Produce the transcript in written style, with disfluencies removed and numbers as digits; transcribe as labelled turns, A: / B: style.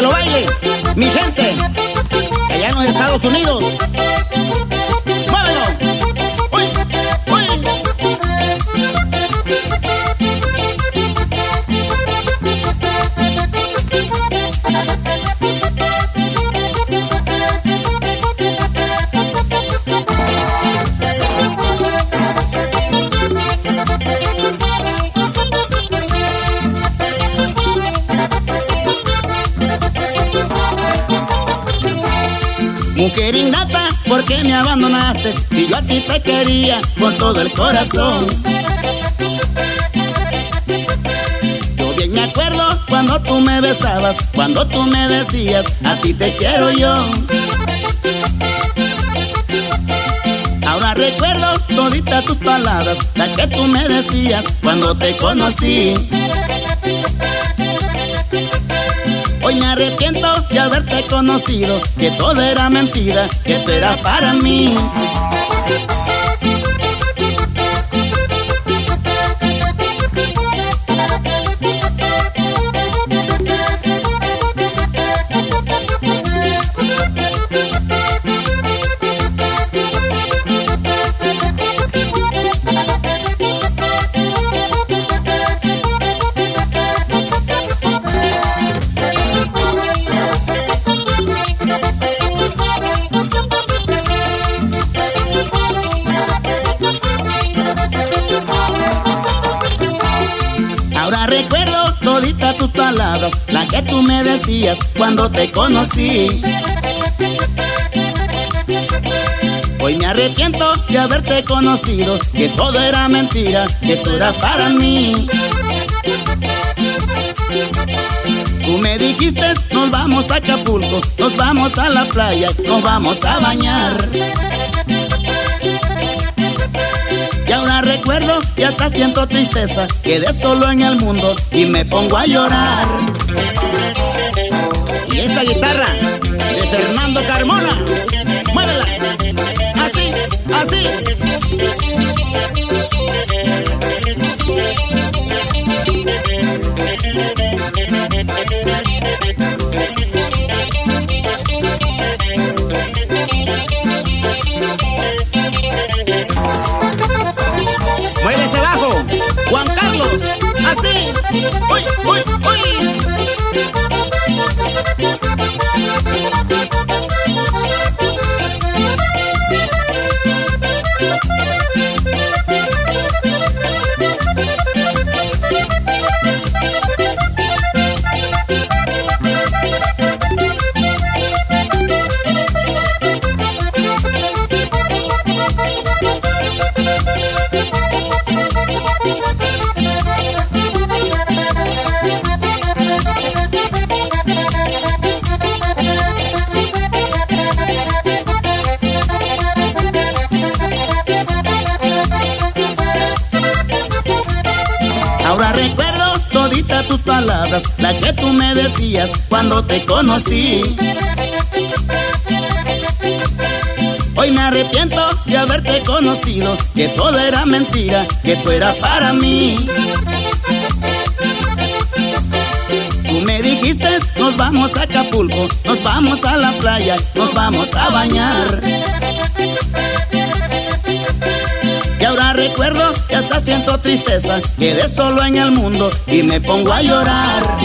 A: lo baile, mi gente, allá en los Estados Unidos. ¡Muévelo! ¡Uy! ¡Uy! Mujer ingrata, ¿por qué me abandonaste? Y yo a ti te quería con todo el corazón. Yo bien me acuerdo cuando tú me besabas, cuando tú me decías, a ti te quiero yo. Ahora recuerdo toditas tus palabras, las que tú me decías cuando te conocí. Hoy me arrepiento de haberte conocido, que todo era mentira, que tú eras para mí. Ahora recuerdo toditas tus palabras, las que tú me decías cuando te conocí. Hoy me arrepiento de haberte conocido, que todo era mentira, que tú eras para mí. Tú me dijiste, nos vamos a Acapulco, nos vamos a la playa, nos vamos a bañar. Y ahora recuerdo y hasta siento tristeza, quedé solo en el mundo y me pongo a llorar. Y esa guitarra de Fernando Carmona, muévela, así, así. Mueve ese bajo, Juan Carlos, así. Uy, uy, uy. Ahora recuerdo toditas tus palabras, las que tú me decías cuando te conocí. Hoy me arrepiento de haberte conocido, que todo era mentira, que tú eras para mí. Tú me dijiste, nos vamos a Acapulco, nos vamos a la playa, nos vamos a bañar. Y ahora recuerdo y hasta siento tristeza, quedé solo en el mundo y me pongo a llorar.